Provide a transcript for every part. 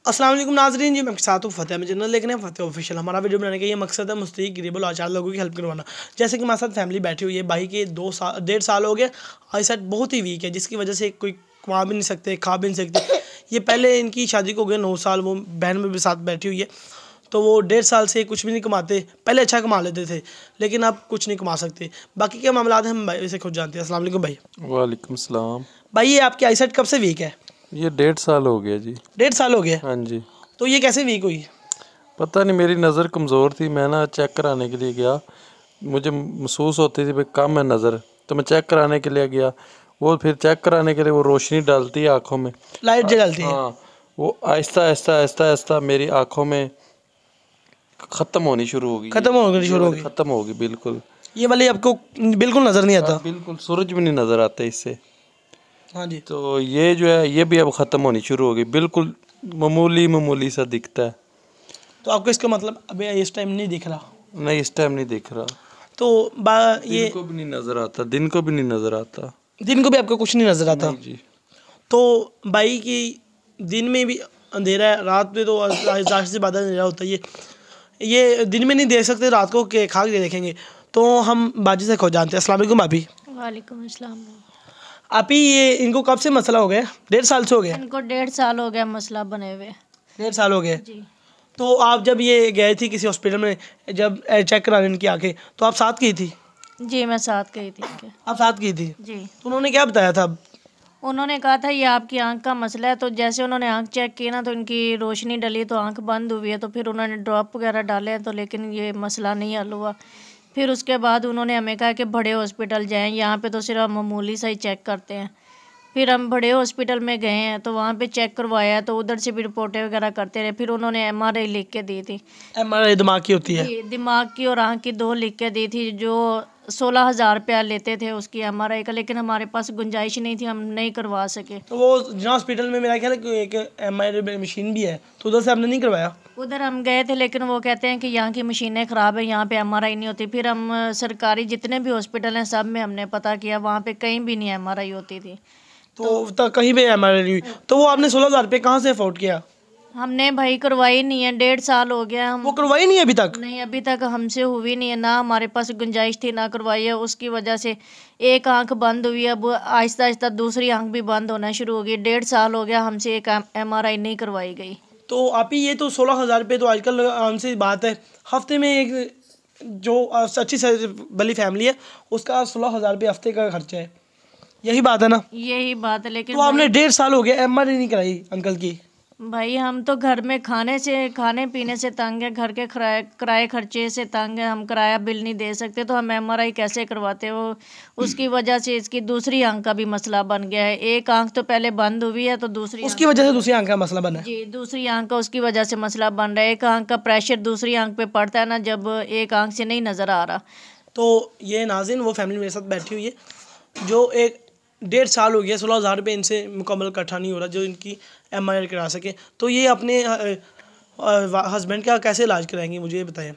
अस्सलाम वालेकुम नाज़रीन जी, मैं आपके साथ हूँ फ़तेह में जनरल लेकिन फ़तेह ऑफिशियल। हमारा वीडियो बनाने का ये मकसद है मुस्तहिक गरीब लाचार लोगों की हेल्प करवाना। जैसे कि हमारे साथ फैमिली बैठी हुई है, भाई के 1.5 साल हो गए, आईसाइट बहुत ही वीक है जिसकी वजह से कोई कमा भी नहीं सकते, खा भी नहीं सकते। ये पहले इनकी शादी को हो गए 9 साल, वो बहन में भी साथ बैठी हुई है, तो वो 1.5 साल से कुछ भी नहीं कमाते। पहले अच्छा कमा लेते थे लेकिन अब कुछ नहीं कमा सकते। बाकी के मामला हम भाई से खुद जानते हैं। अस्सलाम वालेकुम भाई। वालेकुम सलाम। भाई ये आपकी आईसाइट कब से वीक है? ये 1.5 साल हो गया जी। 1.5 साल हो गया? हाँ जी। तो ये कैसे वीक हुई? पता नहीं, मेरी नज़र कमज़ोर थी। मैं ना चेक कराने के लिए गया, मुझे महसूस होती थी भाई कम है नज़र, तो मैं चेक कराने के लिए गया। वो फिर चेक कराने के लिए वो रोशनी डालती है आँखों में, लाइट जलती है? हाँ, वो आहिस्ता आहिस्ता आहिस्ता आहिस्ता मेरी आँखों में ख़त्म होनी शुरू होगी। खत्म होनी शुरू होगी? ख़त्म होगी बिल्कुल। ये वाली आपको बिल्कुल नज़र नहीं आता? बिल्कुल सूरज भी नहीं नज़र आता इससे। हाँ जी। तो ये जो है ये भी अब ख़त्म होनी शुरू होगी, बिल्कुल मामूली मामूली सा दिखता है। तो आपको इसका मतलब अभी इस टाइम नहीं दिख रहा? नहीं, इस टाइम नहीं दिख रहा। तो ये दिन को भी नहीं नज़र आता, दिन को भी नहीं नज़र आता। दिन को भी आपको कुछ नहीं नज़र आता? नहीं जी। तो भाई की दिन में भी अंधेरा है, रात में तो ज़ाहिर सी बात है अंधेरा होता है। ये दिन में नहीं देख सकते, रात को के खाक के देखेंगे। तो हम बाजी से खो जानते हैं। अस्सलाम वालेकुम भाभी। वालेकुम अस्सलाम। आप ही ये इनको कब से मसला हो गया? 1.5 साल से हो गया? इनको 1.5 साल हो गया मसला बने हुए। 1.5 साल हो गए? जी। तो आप जब ये गए थी किसी हॉस्पिटल में, जब चेक कराने इनकी आंखें, तो आप साथ गई थी? जी मैं साथ गई थी इनके। आप साथ गई थी? जी। तो उन्होंने क्या बताया था? उन्होंने कहा था ये आपकी आंख का मसला है। तो जैसे उन्होंने आंख चेक की ना, तो इनकी रोशनी डली तो आंख बंद हुई है। तो फिर उन्होंने ड्रॉप वगैरह डाले हैं, तो लेकिन ये मसला नहीं हल हुआ। फिर उसके बाद उन्होंने हमें कहा कि बड़े हॉस्पिटल जाएं, यहाँ पे तो सिर्फ मामूली सा ही चेक करते हैं। फिर हम बड़े हॉस्पिटल में गए हैं, तो वहाँ पे चेक करवाया, तो उधर से भी रिपोर्टें वगैरह करते रहे। फिर उन्होंने MRI लिख के दी थी। MRI दिमाग की होती है? जी, दिमाग की और आँख की 2 लिख के दी थी। जो 16,000 रुपया लेते थे उसकी MRI का, लेकिन हमारे पास गुंजाइश नहीं थी, हम नहीं करवा सके। तो वो जिना हॉस्पिटल में मेरा ख्याल है कि एक MRI मशीन भी है, तो उधर से आपने नहीं करवाया? उधर हम गए थे, लेकिन वो कहते हैं कि यहाँ की मशीनें ख़राब है, यहाँ पे MRI नहीं होती। फिर हम सरकारी जितने भी हॉस्पिटल हैं सब में हमने पता किया, वहाँ पे कहीं भी नहीं MRI होती थी। तो कहीं भी MRI नहीं हुई? तो वो आपने 16,000 रुपये कहाँ से अफोर्ड किया? हमने भाई करवाई नहीं है, 1.5 साल हो गया। हम वो करवाई नहीं है अभी तक? नहीं, अभी तक हमसे हुई नहीं है, ना हमारे पास गुंजाइश थी, ना करवाई है। उसकी वजह से एक आंख बंद हुई, अब आहिस्ता आहिस्ता दूसरी आंख भी बंद होना शुरू हो गई। 1.5 साल हो गया हमसे एक MRI नहीं करवाई गई। तो आप ही ये तो 16,000 रुपये तो आजकल आम सी बात है। हफ्ते में एक जो अच्छी भली फैमिली है उसका 16,000 रुपये हफ्ते का खर्चा है, यही बात है ना? यही बात है। लेकिन तो आपने 1.5 साल हो गया MRI नहीं कराई अंकल की? भाई हम तो घर में खाने पीने से तंग है, घर के किराए खर्चे से तंग है, हम किराया बिल नहीं दे सकते, तो हम MRI कैसे करवाते हो। उसकी वजह से इसकी दूसरी आंख का भी मसला बन गया है। एक आंख तो पहले बंद हुई है, तो दूसरी उसकी वजह से दूसरी आंख का मसला बना है? जी, दूसरी आंख का उसकी वजह से मसला बन रहा है। एक आंख का प्रेशर दूसरी आंख पे पड़ता है ना, जब एक आंख से नहीं नज़र आ रहा। तो ये नाज़रीन वो फैमिली मेरे साथ बैठी हुई है जो एक 1.5 साल हो गया, 16,000 रुपये इनसे मुकम्मल इकट्ठा नहीं हो रहा जो इनकी MRI करा सके। तो ये अपने हस्बैंड का कैसे इलाज कराएंगी, मुझे ये बताएं।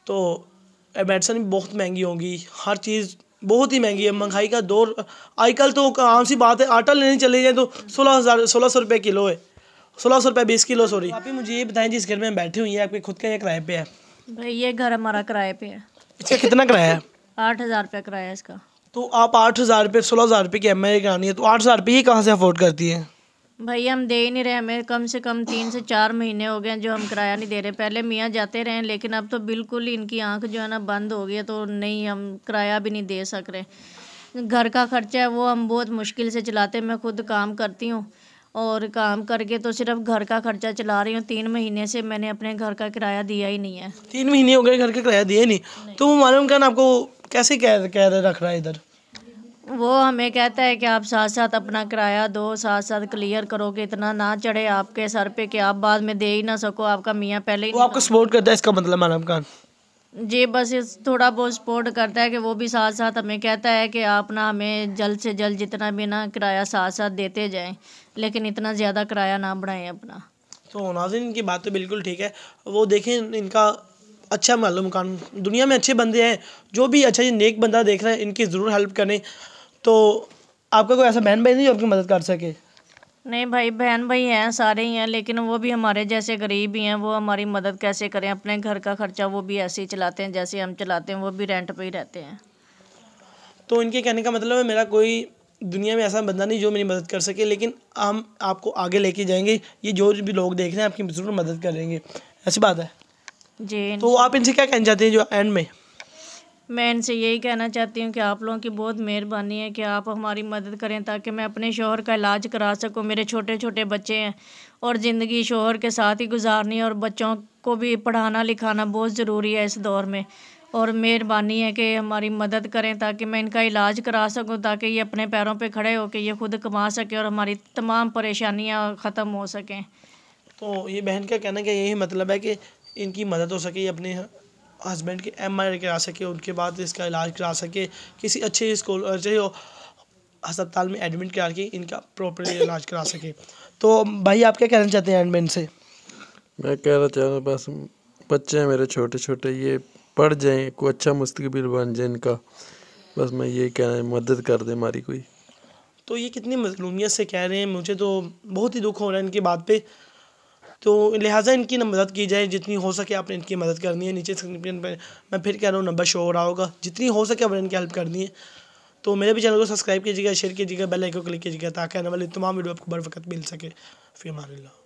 तो मेडिसिन भी बहुत महंगी होंगी, हर चीज़ बहुत ही महंगी है, महंगाई का दौर आजकल। तो आम सी बात है, आटा लेने चले जाएँ तो 1600 रुपये किलो है, 1600 रुपये 20 किलो, सॉरी। आप ही मुझे ये बताएं जिस घर में बैठी हुई है आपके खुद का ये किराए पे है? भाई ये घर हमारा किराए पे है। इसका कितना किराया है? 8,000 रुपया किराया है इसका। तो आप 8,000 रुपये 16,000 रुपये की MRI करानी है, तो 8,000 रुपये ये कहाँ से अफोर्ड करती है? भाई हम दे ही नहीं रहे, हमें कम से कम 3 से 4 महीने हो गए जो हम किराया नहीं दे रहे। पहले मियाँ जाते रहे, लेकिन अब तो बिल्कुल ही इनकी आंख जो है ना बंद हो गई है, तो नहीं, हम किराया भी नहीं दे सक रहे। घर का खर्चा है वो हम बहुत मुश्किल से चलाते हैं। मैं खुद काम करती हूँ और काम करके तो सिर्फ घर का खर्चा चला रही हूँ। 3 महीने से मैंने अपने घर का किराया दिया ही नहीं है। 3 महीने हो गए घर का किराया दिए नहीं? तो वो मालूम खान आपको कैसे कह रख रहा है इधर? वो हमें कहता है कि आप साथ साथ अपना किराया दो, साथ साथ क्लियर करो कि इतना ना चढ़े आपके सर पे कि आप बाद में दे ही ना सको। आपका मियाँ पहले ही वो आपको सपोर्ट करता है, इसका मतलब मालूम खान? जी, बस इस थोड़ा बहुत सपोर्ट करता है कि वो भी साथ साथ हमें कहता है कि आप ना हमें जल्द से जल्द जितना भी ना किराया साथ साथ देते जाएं, लेकिन इतना ज़्यादा किराया ना बढ़ाएं अपना। तो नाज़रीन इनकी बात तो बिल्कुल ठीक है। वो देखें इनका अच्छा मालूम खान, दुनिया में अच्छे बंदे हैं, जो भी अच्छा ये नेक बंदा देख रहे हैं इनकी ज़रूर हेल्प करें। तो आपका कोई ऐसा बहन भाई नहीं जो आपकी मदद कर सके? नहीं भाई, बहन भाई हैं, सारे ही हैं, लेकिन वो भी हमारे जैसे गरीब ही हैं। वो हमारी मदद कैसे करें? अपने घर का खर्चा वो भी ऐसे ही चलाते हैं जैसे हम चलाते हैं, वो भी रेंट पे ही रहते हैं। तो इनके कहने का मतलब है मेरा कोई दुनिया में ऐसा बंदा नहीं जो मेरी मदद कर सके, लेकिन हम आपको आगे लेके जाएंगे। ये जो भी लोग देख रहे हैं आपकी ज़रूर मदद करेंगे, ऐसी बात है। जी। तो आप इनसे क्या कहना चाहते हैं जो एंड में? मैं इनसे यही कहना चाहती हूँ कि आप लोगों की बहुत मेहरबानी है कि आप हमारी मदद करें ताकि मैं अपने शोहर का इलाज करा सकूँ। मेरे छोटे छोटे बच्चे हैं और ज़िंदगी शोहर के साथ ही गुजारनी है, और बच्चों को भी पढ़ाना लिखाना बहुत ज़रूरी है इस दौर में। और मेहरबानी है कि हमारी मदद करें ताकि मैं इनका इलाज करा सकूँ, ताकि ये अपने पैरों पे खड़े होकर ये खुद कमा सके और हमारी तमाम परेशानियाँ ख़त्म हो सकें। तो ये बहन का कहना का यही मतलब है कि इनकी मदद हो सके, ये अपने हस्बैंड की MRI करा सके, उनके बाद इसका इलाज करा सके, किसी अच्छे स्कूल अच्छे अस्पताल में एडमिट करा के इनका प्रॉपर इलाज करा सके। तो भाई आप क्या कहना चाहते हैं एंड में इनसे? मैं कहना चाह रहा हूँ बस बच्चे हैं मेरे छोटे छोटे, ये पढ़ जाएं, कोई अच्छा मुस्तकबिल बन जाए इनका। बस मैं यही कहना है, मदद कर दे हमारी कोई। तो ये कितनी मज़लूमियत से कह रहे हैं, मुझे तो बहुत ही दुख हो रहा है इनकी बात पे। तो लिहाजा इनकी न मदद की जाए, जितनी हो सके आपने इनकी मदद करनी है। नीचे स्क्रीन पर मैं फिर कह रहा हूँ नंबर शो हो रहा होगा, जितनी हो सके आपने इनकी हेल्प करनी है। तो मेरे भी चैनल को सब्सक्राइब कीजिएगा, शेयर कीजिएगा, बेल आइकन को क्लिक कीजिएगा ताकि आने वाली तमाम वीडियो आपको बर वक्त मिल सके। फ़ी अमान अल्लाह।